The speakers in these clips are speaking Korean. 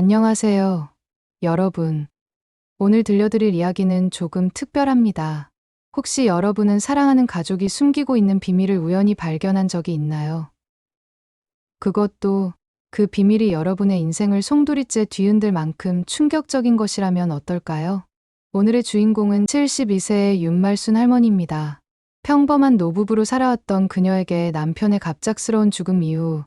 안녕하세요, 여러분. 오늘 들려드릴 이야기는 조금 특별합니다. 혹시 여러분은 사랑하는 가족이 숨기고 있는 비밀을 우연히 발견한 적이 있나요? 그것도 그 비밀이 여러분의 인생을 송두리째 뒤흔들 만큼 충격적인 것이라면 어떨까요? 오늘의 주인공은 72세의 윤말순 할머니입니다. 평범한 노부부로 살아왔던 그녀에게 남편의 갑작스러운 죽음 이후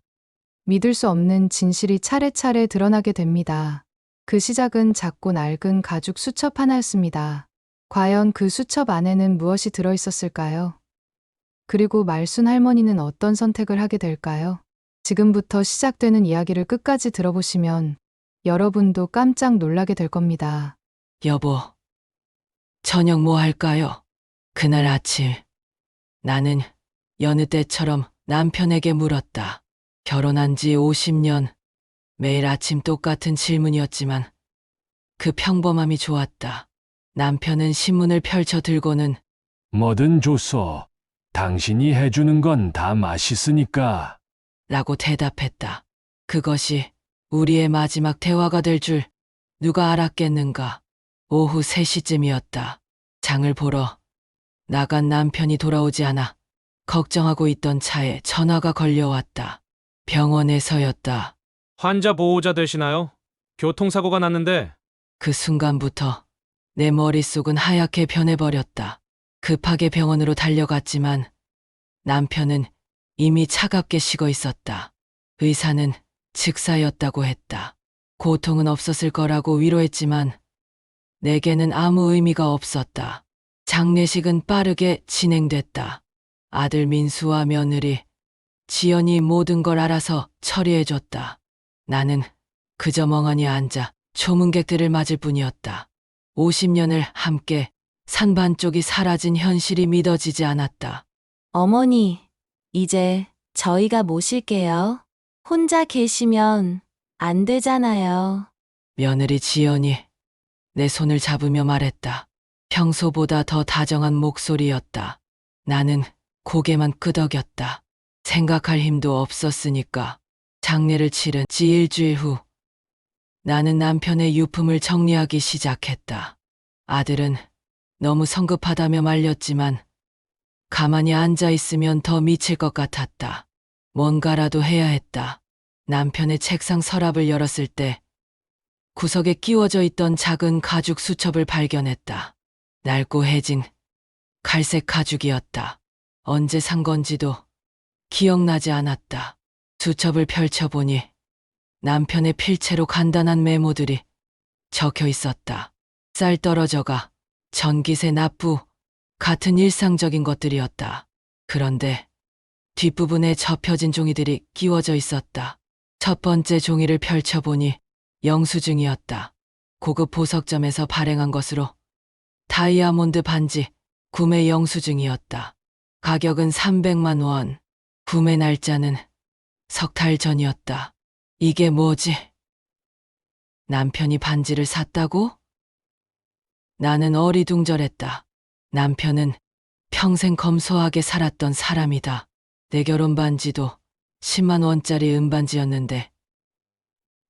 믿을 수 없는 진실이 차례차례 드러나게 됩니다. 그 시작은 작고 낡은 가죽 수첩 하나였습니다. 과연 그 수첩 안에는 무엇이 들어있었을까요? 그리고 말순 할머니는 어떤 선택을 하게 될까요? 지금부터 시작되는 이야기를 끝까지 들어보시면 여러분도 깜짝 놀라게 될 겁니다. 여보, 저녁 뭐 할까요? 그날 아침, 나는 여느 때처럼 남편에게 물었다. 결혼한 지 50년, 매일 아침 똑같은 질문이었지만 그 평범함이 좋았다. 남편은 신문을 펼쳐 들고는 뭐든 좋소. 당신이 해주는 건 다 맛있으니까. 라고 대답했다. 그것이 우리의 마지막 대화가 될 줄 누가 알았겠는가. 오후 3시쯤이었다. 장을 보러 나간 남편이 돌아오지 않아 걱정하고 있던 차에 전화가 걸려왔다. 병원에서였다. 환자 보호자 되시나요? 교통사고가 났는데. 그 순간부터 내 머릿속은 하얗게 변해버렸다. 급하게 병원으로 달려갔지만 남편은 이미 차갑게 식어 있었다. 의사는 즉사였다고 했다. 고통은 없었을 거라고 위로했지만 내게는 아무 의미가 없었다. 장례식은 빠르게 진행됐다. 아들 민수와 며느리 지연이 모든 걸 알아서 처리해줬다. 나는 그저 멍하니 앉아 조문객들을 맞을 뿐이었다. 50년을 함께 산 반쪽이 사라진 현실이 믿어지지 않았다. 어머니, 이제 저희가 모실게요. 혼자 계시면 안 되잖아요. 며느리 지연이 내 손을 잡으며 말했다. 평소보다 더 다정한 목소리였다. 나는 고개만 끄덕였다. 생각할 힘도 없었으니까. 장례를 치른 지 일주일 후 나는 남편의 유품을 정리하기 시작했다. 아들은 너무 성급하다며 말렸지만 가만히 앉아 있으면 더 미칠 것 같았다. 뭔가라도 해야 했다. 남편의 책상 서랍을 열었을 때 구석에 끼워져 있던 작은 가죽 수첩을 발견했다. 낡고 해진 갈색 가죽이었다. 언제 산 건지도 기억나지 않았다. 수첩을 펼쳐보니 남편의 필체로 간단한 메모들이 적혀 있었다. 쌀 떨어져가, 전기세 납부 같은 일상적인 것들이었다. 그런데 뒷부분에 접혀진 종이들이 끼워져 있었다. 첫 번째 종이를 펼쳐보니 영수증이었다. 고급 보석점에서 발행한 것으로 다이아몬드 반지 구매 영수증이었다. 가격은 300만 원, 구매 날짜는 석 달 전이었다. 이게 뭐지? 남편이 반지를 샀다고? 나는 어리둥절했다. 남편은 평생 검소하게 살았던 사람이다. 내 결혼 반지도 10만 원짜리 은반지였는데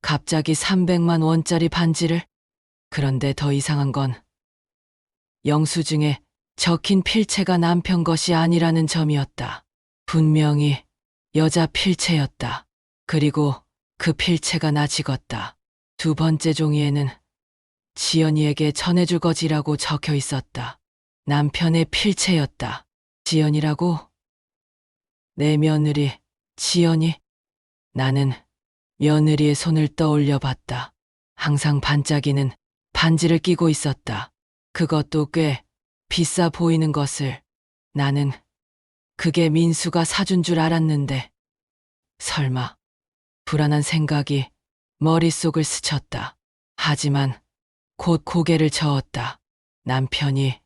갑자기 300만 원짜리 반지를? 그런데 더 이상한 건 영수증에 적힌 필체가 남편 것이 아니라는 점이었다. 분명히 여자 필체였다. 그리고 그 필체가 나 찍었다. 두 번째 종이에는 지연이에게 전해줄 것이라고 적혀 있었다. 남편의 필체였다. 지연이라고? 내 며느리, 지연이? 나는 며느리의 손을 떠올려 봤다. 항상 반짝이는 반지를 끼고 있었다. 그것도 꽤 비싸 보이는 것을. 나는 그게 민수가 사준 줄 알았는데 설마. 불안한 생각이 머릿속을 스쳤다. 하지만 곧 고개를 저었다. 남편이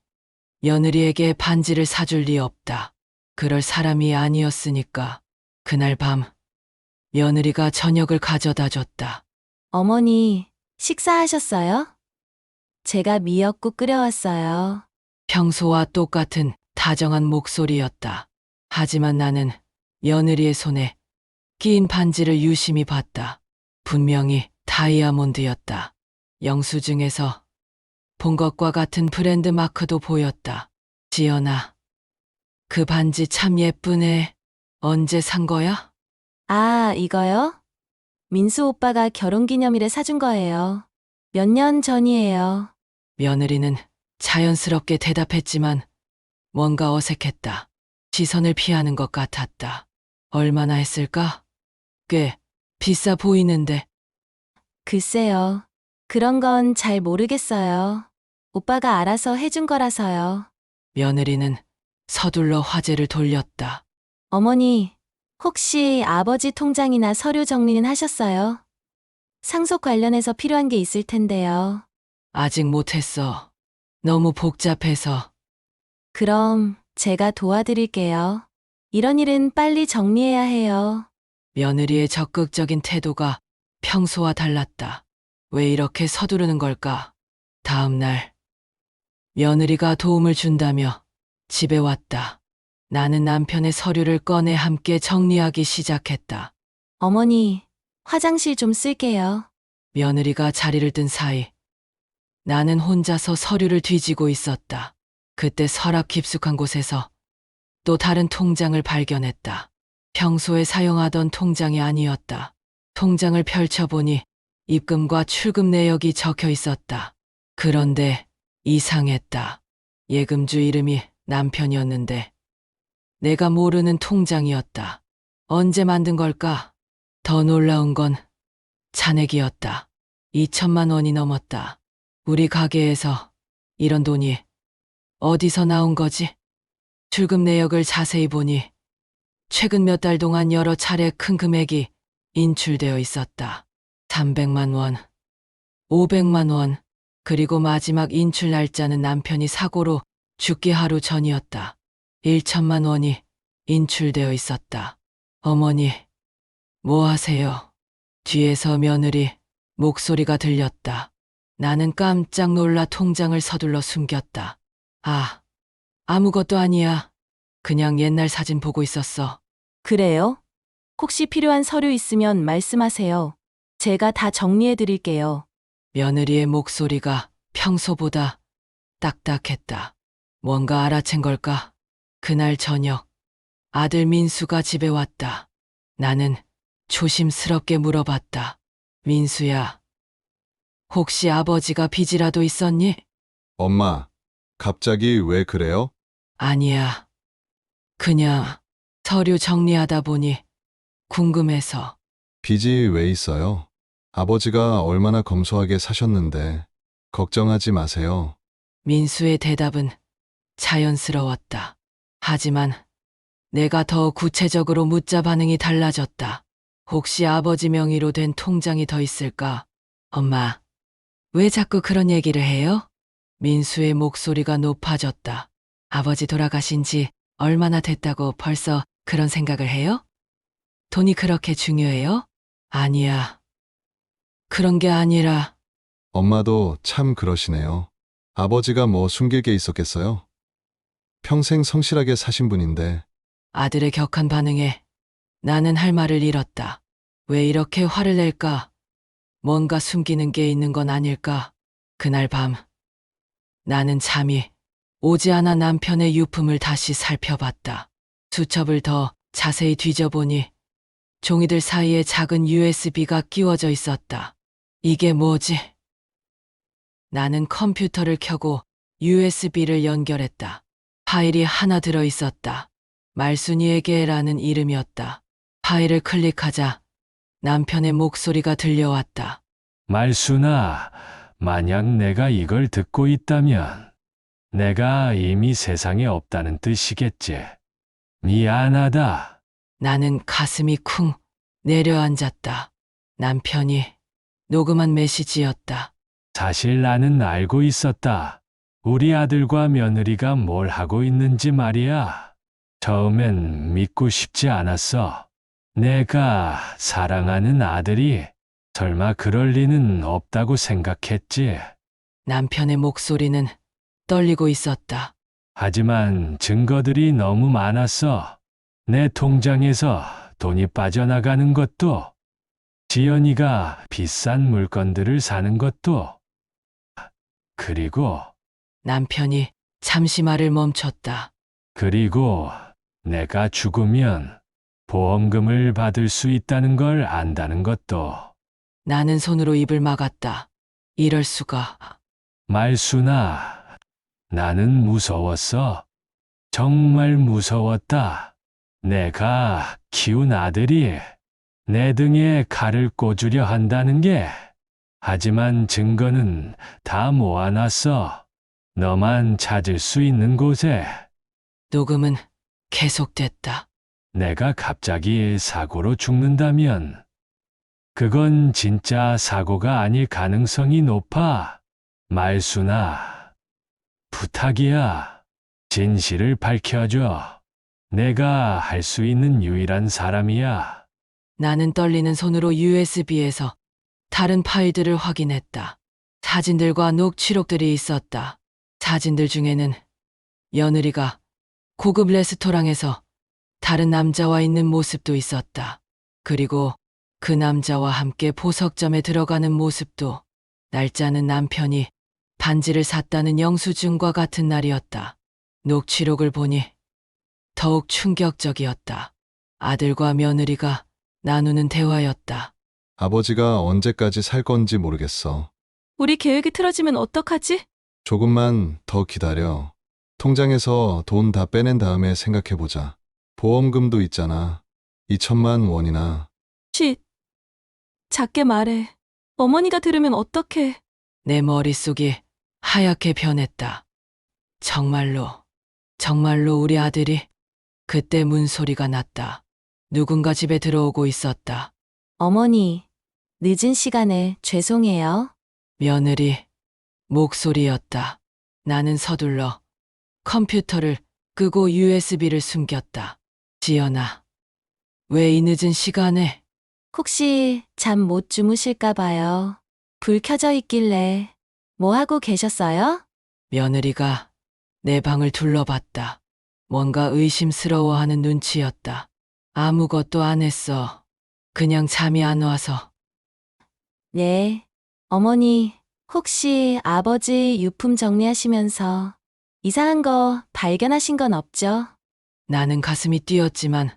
며느리에게 반지를 사줄 리 없다. 그럴 사람이 아니었으니까. 그날 밤 며느리가 저녁을 가져다 줬다. 어머니, 식사하셨어요? 제가 미역국 끓여왔어요. 평소와 똑같은 다정한 목소리였다. 하지만 나는 며느리의 손에 끼인 반지를 유심히 봤다. 분명히 다이아몬드였다. 영수증에서 본 것과 같은 브랜드 마크도 보였다. 지연아, 그 반지 참 예쁘네. 언제 산 거야? 아, 이거요? 민수 오빠가 결혼기념일에 사준 거예요. 몇 년 전이에요. 며느리는 자연스럽게 대답했지만 뭔가 어색했다. 시선을 피하는 것 같았다. 얼마나 했을까? 꽤 비싸 보이는데. 글쎄요. 그런 건 잘 모르겠어요. 오빠가 알아서 해준 거라서요. 며느리는 서둘러 화제를 돌렸다. 어머니, 혹시 아버지 통장이나 서류 정리는 하셨어요? 상속 관련해서 필요한 게 있을 텐데요. 아직 못했어. 너무 복잡해서. 그럼 제가 도와드릴게요. 이런 일은 빨리 정리해야 해요. 며느리의 적극적인 태도가 평소와 달랐다. 왜 이렇게 서두르는 걸까? 다음 날, 며느리가 도움을 준다며 집에 왔다. 나는 남편의 서류를 꺼내 함께 정리하기 시작했다. 어머니, 화장실 좀 쓸게요. 며느리가 자리를 든 사이 나는 혼자서 서류를 뒤지고 있었다. 그때 서랍 깊숙한 곳에서 또 다른 통장을 발견했다. 평소에 사용하던 통장이 아니었다. 통장을 펼쳐보니 입금과 출금 내역이 적혀 있었다. 그런데 이상했다. 예금주 이름이 남편이었는데 내가 모르는 통장이었다. 언제 만든 걸까? 더 놀라운 건 잔액이었다. 2천만 원이 넘었다. 우리 가게에서 이런 돈이 어디서 나온 거지? 출금 내역을 자세히 보니 최근 몇 달 동안 여러 차례 큰 금액이 인출되어 있었다. 300만 원, 500만 원, 그리고 마지막 인출 날짜는 남편이 사고로 죽기 하루 전이었다. 1천만 원이 인출되어 있었다. 어머니, 뭐 하세요? 뒤에서 며느리 목소리가 들렸다. 나는 깜짝 놀라 통장을 서둘러 숨겼다. 아, 아무것도 아니야. 그냥 옛날 사진 보고 있었어. 그래요? 혹시 필요한 서류 있으면 말씀하세요. 제가 다 정리해 드릴게요. 며느리의 목소리가 평소보다 딱딱했다. 뭔가 알아챈 걸까? 그날 저녁, 아들 민수가 집에 왔다. 나는 조심스럽게 물어봤다. 민수야, 혹시 아버지가 빚이라도 있었니? 엄마, 갑자기 왜 그래요? 아니야. 그냥 서류 정리하다 보니 궁금해서. 빚이 왜 있어요? 아버지가 얼마나 검소하게 사셨는데 걱정하지 마세요. 민수의 대답은 자연스러웠다. 하지만 내가 더 구체적으로 묻자 반응이 달라졌다. 혹시 아버지 명의로 된 통장이 더 있을까? 엄마, 왜 자꾸 그런 얘기를 해요? 민수의 목소리가 높아졌다. 아버지 돌아가신 지 얼마나 됐다고 벌써 그런 생각을 해요? 돈이 그렇게 중요해요? 아니야. 그런 게 아니라 엄마도 참 그러시네요. 아버지가 뭐 숨길 게 있었겠어요? 평생 성실하게 사신 분인데 아들의 격한 반응에 나는 할 말을 잃었다. 왜 이렇게 화를 낼까? 뭔가 숨기는 게 있는 건 아닐까? 그날 밤 나는 잠이 오지 않아 남편의 유품을 다시 살펴봤다. 수첩을 더 자세히 뒤져보니 종이들 사이에 작은 USB가 끼워져 있었다. 이게 뭐지? 나는 컴퓨터를 켜고 USB를 연결했다. 파일이 하나 들어 있었다. 말순이에게라는 이름이었다. 파일을 클릭하자 남편의 목소리가 들려왔다. 말순아, 만약 내가 이걸 듣고 있다면 내가 이미 세상에 없다는 뜻이겠지. 미안하다. 나는 가슴이 쿵 내려앉았다. 남편이 녹음한 메시지였다. 사실 나는 알고 있었다. 우리 아들과 며느리가 뭘 하고 있는지 말이야. 처음엔 믿고 싶지 않았어. 내가 사랑하는 아들이 설마 그럴 리는 없다고 생각했지. 남편의 목소리는 떨리고 있었다. 하지만 증거들이 너무 많았어. 내 통장에서 돈이 빠져나가는 것도, 지연이가 비싼 물건들을 사는 것도. 그리고, 남편이 잠시 말을 멈췄다. 그리고 내가 죽으면 보험금을 받을 수 있다는 걸 안다는 것도. 나는 손으로 입을 막았다. 이럴 수가. 말순아, 나는 무서웠어. 정말 무서웠다. 내가 키운 아들이 내 등에 칼을 꽂으려 한다는 게. 하지만 증거는 다 모아놨어. 너만 찾을 수 있는 곳에. 녹음은 계속됐다. 내가 갑자기 사고로 죽는다면 그건 진짜 사고가 아닐 가능성이 높아. 말순아, 부탁이야. 진실을 밝혀줘. 내가 할 수 있는 유일한 사람이야. 나는 떨리는 손으로 USB에서 다른 파일들을 확인했다. 사진들과 녹취록들이 있었다. 사진들 중에는 며느리가 고급 레스토랑에서 다른 남자와 있는 모습도 있었다. 그리고 그 남자와 함께 보석점에 들어가는 모습도. 날짜는 남편이 반지를 샀다는 영수증과 같은 날이었다. 녹취록을 보니 더욱 충격적이었다. 아들과 며느리가 나누는 대화였다. 아버지가 언제까지 살 건지 모르겠어. 우리 계획이 틀어지면 어떡하지? 조금만 더 기다려. 통장에서 돈 다 빼낸 다음에 생각해보자. 보험금도 있잖아. 2천만 원이나. 쉿. 작게 말해. 어머니가 들으면 어떡해. 내 머릿속이 하얗게 변했다. 정말로 우리 아들이. 그때 문소리가 났다. 누군가 집에 들어오고 있었다. 어머니, 늦은 시간에 죄송해요. 며느리 목소리였다. 나는 서둘러 컴퓨터를 끄고 USB를 숨겼다. 지연아, 왜 이 늦은 시간에? 혹시 잠 못 주무실까 봐요. 불 켜져 있길래. 뭐 하고 계셨어요? 며느리가 내 방을 둘러봤다. 뭔가 의심스러워하는 눈치였다. 아무것도 안 했어. 그냥 잠이 안 와서. 네. 어머니, 혹시 아버지 유품 정리하시면서 이상한 거 발견하신 건 없죠? 나는 가슴이 뛰었지만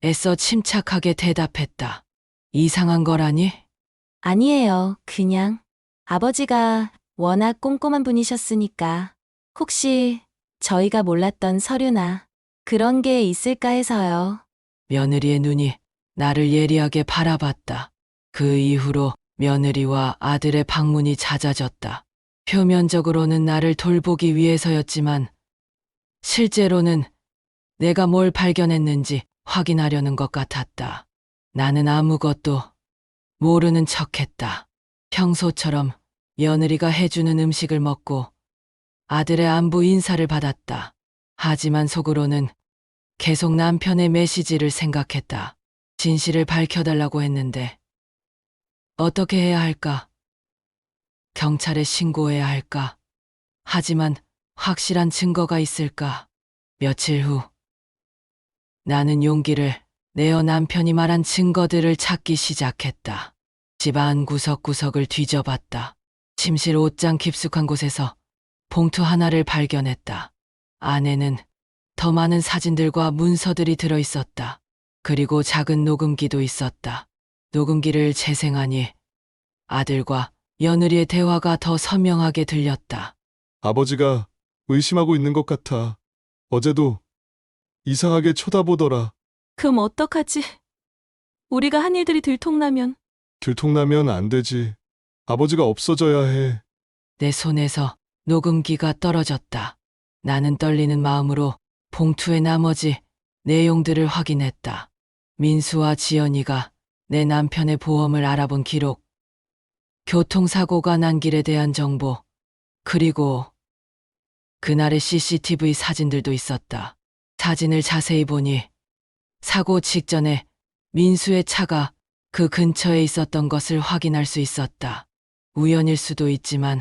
애써 침착하게 대답했다. 이상한 거라니? 아니에요. 그냥 아버지가 워낙 꼼꼼한 분이셨으니까 혹시 저희가 몰랐던 서류나 그런 게 있을까 해서요. 며느리의 눈이 나를 예리하게 바라봤다. 그 이후로 며느리와 아들의 방문이 잦아졌다. 표면적으로는 나를 돌보기 위해서였지만 실제로는 내가 뭘 발견했는지 확인하려는 것 같았다. 나는 아무것도 모르는 척했다. 평소처럼 며느리가 해주는 음식을 먹고 아들의 안부 인사를 받았다. 하지만 속으로는 계속 남편의 메시지를 생각했다. 진실을 밝혀달라고 했는데 어떻게 해야 할까? 경찰에 신고해야 할까? 하지만 확실한 증거가 있을까? 며칠 후 나는 용기를 내어 남편이 말한 증거들을 찾기 시작했다. 집안 구석구석을 뒤져봤다. 침실 옷장 깊숙한 곳에서 봉투 하나를 발견했다. 안에는 더 많은 사진들과 문서들이 들어있었다. 그리고 작은 녹음기도 있었다. 녹음기를 재생하니 아들과 며느리의 대화가 더 선명하게 들렸다. 아버지가 의심하고 있는 것 같아. 어제도 이상하게 쳐다보더라. 그럼 어떡하지? 우리가 한 일들이 들통나면. 들통나면 안 되지. 아버지가 없어져야 해. 내 손에서 녹음기가 떨어졌다. 나는 떨리는 마음으로 봉투의 나머지 내용들을 확인했다. 민수와 지연이가 내 남편의 보험을 알아본 기록, 교통사고가 난 길에 대한 정보, 그리고 그날의 CCTV 사진들도 있었다. 사진을 자세히 보니 사고 직전에 민수의 차가 그 근처에 있었던 것을 확인할 수 있었다. 우연일 수도 있지만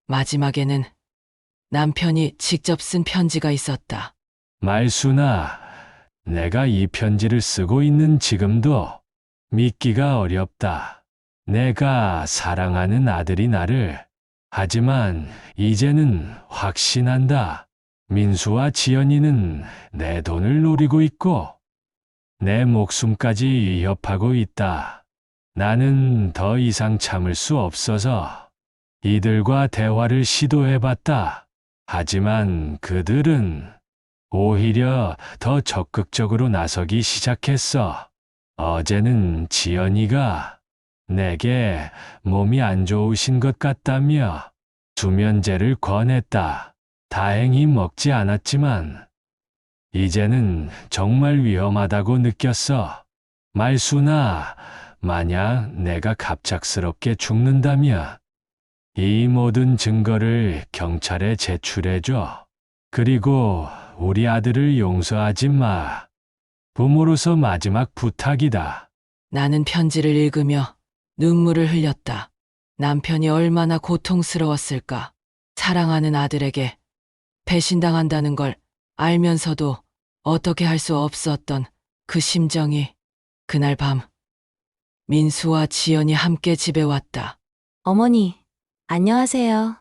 마지막에는 남편이 직접 쓴 편지가 있었다. 말순아, 내가 이 편지를 쓰고 있는 지금도 믿기가 어렵다. 내가 사랑하는 아들이 나를. 하지만 이제는 확신한다. 민수와 지연이는 내 돈을 노리고 있고 내 목숨까지 위협하고 있다. 나는 더 이상 참을 수 없어서 이들과 대화를 시도해봤다. 하지만 그들은 오히려 더 적극적으로 나서기 시작했어. 어제는 지연이가 내게 몸이 안 좋으신 것 같다며 수면제를 권했다. 다행히 먹지 않았지만 이제는 정말 위험하다고 느꼈어. 말순아, 만약 내가 갑작스럽게 죽는다면 이 모든 증거를 경찰에 제출해줘. 그리고 우리 아들을 용서하지 마. 부모로서 마지막 부탁이다. 나는 편지를 읽으며 눈물을 흘렸다. 남편이 얼마나 고통스러웠을까. 사랑하는 아들에게 배신당한다는 걸 알면서도 어떻게 할 수 없었던 그 심정이. 그날 밤 민수와 지연이 함께 집에 왔다. 어머니, 안녕하세요.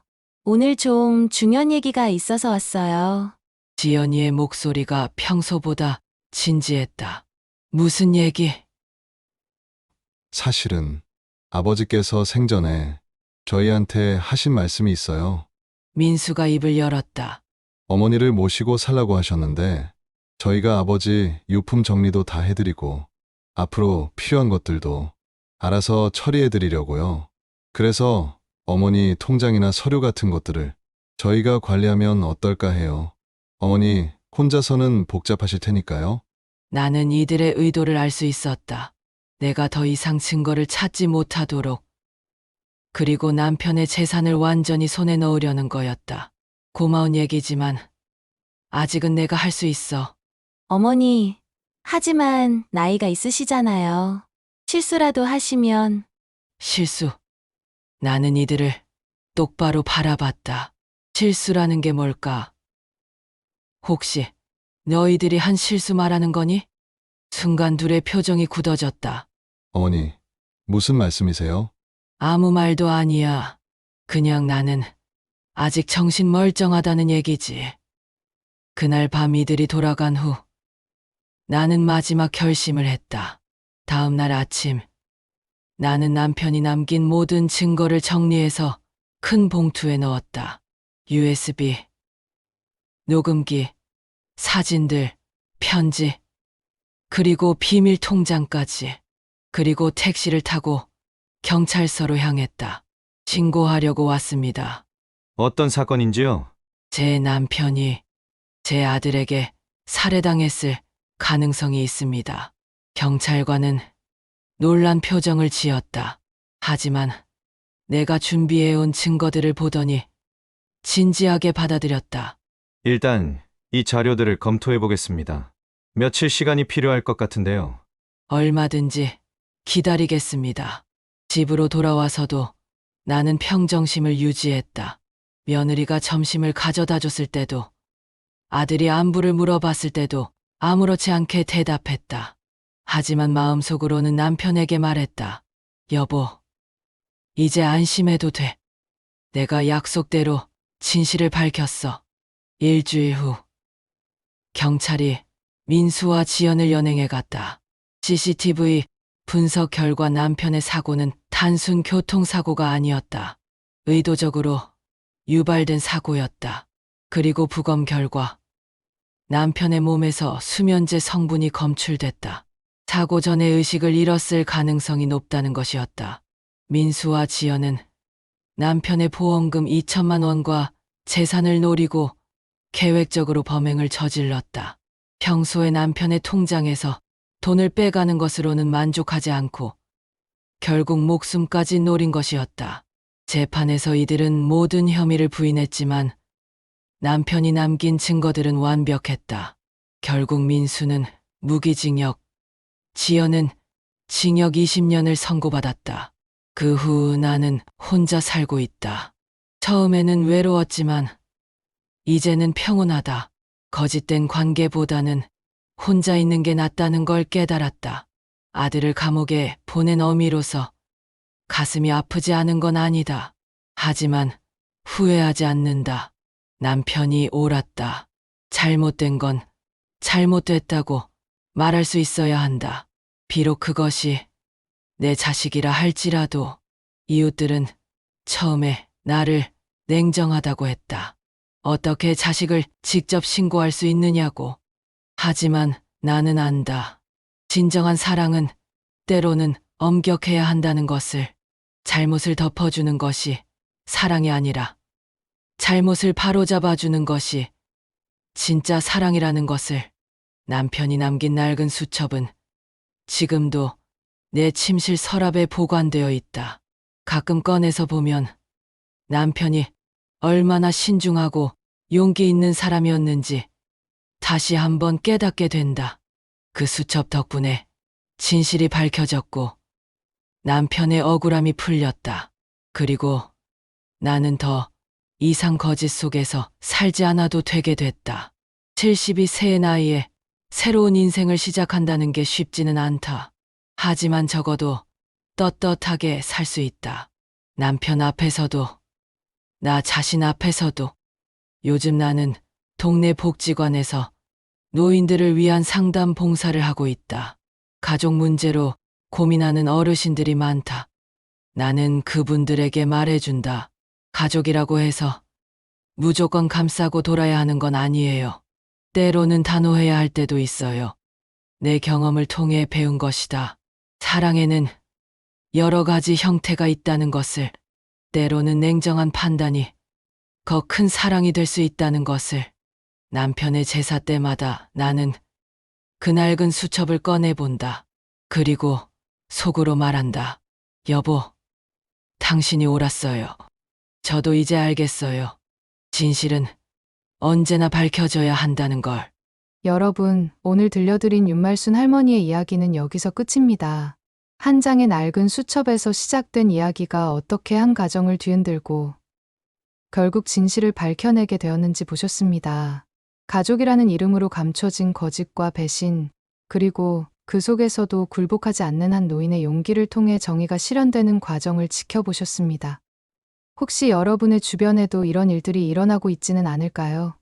오늘 좀 중요한 얘기가 있어서 왔어요. 지연이의 목소리가 평소보다 진지했다. 무슨 얘기? 사실은 아버지께서 생전에 저희한테 하신 말씀이 있어요. 민수가 입을 열었다. 어머니를 모시고 살라고 하셨는데 저희가 아버지 유품 정리도 다 해드리고 앞으로 필요한 것들도 알아서 처리해드리려고요. 그래서 어머니 통장이나 서류 같은 것들을 저희가 관리하면 어떨까 해요. 어머니 혼자서는 복잡하실 테니까요. 나는 이들의 의도를 알 수 있었다. 내가 더 이상 증거를 찾지 못하도록, 그리고 남편의 재산을 완전히 손에 넣으려는 거였다. 고마운 얘기지만 아직은 내가 할 수 있어. 어머니, 하지만 나이가 있으시잖아요. 실수라도 하시면 실수. 나는 이들을 똑바로 바라봤다. 실수라는 게 뭘까? 혹시 너희들이 한 실수 말하는 거니? 순간 둘의 표정이 굳어졌다. 어머니, 무슨 말씀이세요? 아무 말도 아니야. 그냥 나는 아직 정신 멀쩡하다는 얘기지. 그날 밤 이들이 돌아간 후 나는 마지막 결심을 했다. 다음 날 아침 나는 남편이 남긴 모든 증거를 정리해서 큰 봉투에 넣었다. USB, 녹음기, 사진들, 편지, 그리고 비밀 통장까지. 그리고 택시를 타고 경찰서로 향했다. 신고하려고 왔습니다. 어떤 사건인지요? 제 남편이 제 아들에게 살해당했을 가능성이 있습니다. 경찰관은 놀란 표정을 지었다. 하지만 내가 준비해온 증거들을 보더니 진지하게 받아들였다. 일단 이 자료들을 검토해 보겠습니다. 며칠 시간이 필요할 것 같은데요. 얼마든지 기다리겠습니다. 집으로 돌아와서도 나는 평정심을 유지했다. 며느리가 점심을 가져다 줬을 때도, 아들이 안부를 물어봤을 때도 아무렇지 않게 대답했다. 하지만 마음속으로는 남편에게 말했다. 여보, 이제 안심해도 돼. 내가 약속대로 진실을 밝혔어. 일주일 후 경찰이 민수와 지연을 연행해 갔다. CCTV 분석 결과 남편의 사고는 단순 교통사고가 아니었다. 의도적으로 유발된 사고였다. 그리고 부검 결과 남편의 몸에서 수면제 성분이 검출됐다. 사고 전에 의식을 잃었을 가능성이 높다는 것이었다. 민수와 지연은 남편의 보험금 2천만 원과 재산을 노리고 계획적으로 범행을 저질렀다. 평소에 남편의 통장에서 돈을 빼가는 것으로는 만족하지 않고 결국 목숨까지 노린 것이었다. 재판에서 이들은 모든 혐의를 부인했지만 남편이 남긴 증거들은 완벽했다. 결국 민수는 무기징역, 지연은 징역 20년을 선고받았다. 그 후 나는 혼자 살고 있다. 처음에는 외로웠지만 이제는 평온하다. 거짓된 관계보다는 혼자 있는 게 낫다는 걸 깨달았다. 아들을 감옥에 보낸 어미로서 가슴이 아프지 않은 건 아니다. 하지만 후회하지 않는다. 남편이 옳았다. 잘못된 건 잘못됐다고 말할 수 있어야 한다. 비록 그것이 내 자식이라 할지라도 이웃들은 처음에 나를 냉정하다고 했다. 어떻게 자식을 직접 신고할 수 있느냐고. 하지만 나는 안다. 진정한 사랑은 때로는 엄격해야 한다는 것을, 잘못을 덮어주는 것이 사랑이 아니라 잘못을 바로잡아주는 것이 진짜 사랑이라는 것을. 남편이 남긴 낡은 수첩은 지금도 내 침실 서랍에 보관되어 있다. 가끔 꺼내서 보면 남편이 얼마나 신중하고 용기 있는 사람이었는지 다시 한번 깨닫게 된다. 그 수첩 덕분에 진실이 밝혀졌고 남편의 억울함이 풀렸다. 그리고 나는 더 이상 거짓 속에서 살지 않아도 되게 됐다. 72세의 나이에 새로운 인생을 시작한다는 게 쉽지는 않다. 하지만 적어도 떳떳하게 살 수 있다. 남편 앞에서도, 나 자신 앞에서도. 요즘 나는 동네 복지관에서 노인들을 위한 상담 봉사를 하고 있다. 가족 문제로 고민하는 어르신들이 많다. 나는 그분들에게 말해준다. 가족이라고 해서 무조건 감싸고 돌아야 하는 건 아니에요. 때로는 단호해야 할 때도 있어요. 내 경험을 통해 배운 것이다. 사랑에는 여러 가지 형태가 있다는 것을, 때로는 냉정한 판단이 더 큰 사랑이 될 수 있다는 것을. 남편의 제사 때마다 나는 그 낡은 수첩을 꺼내본다. 그리고 속으로 말한다. 여보, 당신이 옳았어요. 저도 이제 알겠어요. 진실은 언제나 밝혀져야 한다는 걸. 여러분, 오늘 들려드린 윤말순 할머니의 이야기는 여기서 끝입니다. 한 장의 낡은 수첩에서 시작된 이야기가 어떻게 한 가정을 뒤흔들고 결국 진실을 밝혀내게 되었는지 보셨습니다. 가족이라는 이름으로 감춰진 거짓과 배신, 그리고 그 속에서도 굴복하지 않는 한 노인의 용기를 통해 정의가 실현되는 과정을 지켜보셨습니다. 혹시 여러분의 주변에도 이런 일들이 일어나고 있지는 않을까요?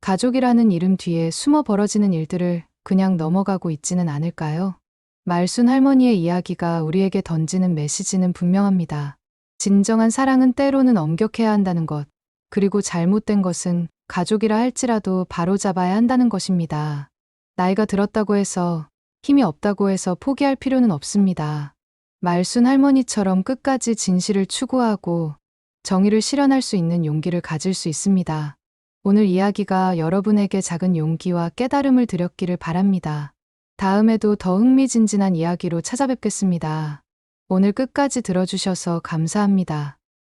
가족이라는 이름 뒤에 숨어 벌어지는 일들을 그냥 넘어가고 있지는 않을까요? 말순 할머니의 이야기가 우리에게 던지는 메시지는 분명합니다. 진정한 사랑은 때로는 엄격해야 한다는 것, 그리고 잘못된 것은 가족이라 할지라도 바로잡아야 한다는 것입니다. 나이가 들었다고 해서, 힘이 없다고 해서 포기할 필요는 없습니다. 말순 할머니처럼 끝까지 진실을 추구하고 정의를 실현할 수 있는 용기를 가질 수 있습니다. 오늘 이야기가 여러분에게 작은 용기와 깨달음을 드렸기를 바랍니다. 다음에도 더 흥미진진한 이야기로 찾아뵙겠습니다. 오늘 끝까지 들어주셔서 감사합니다.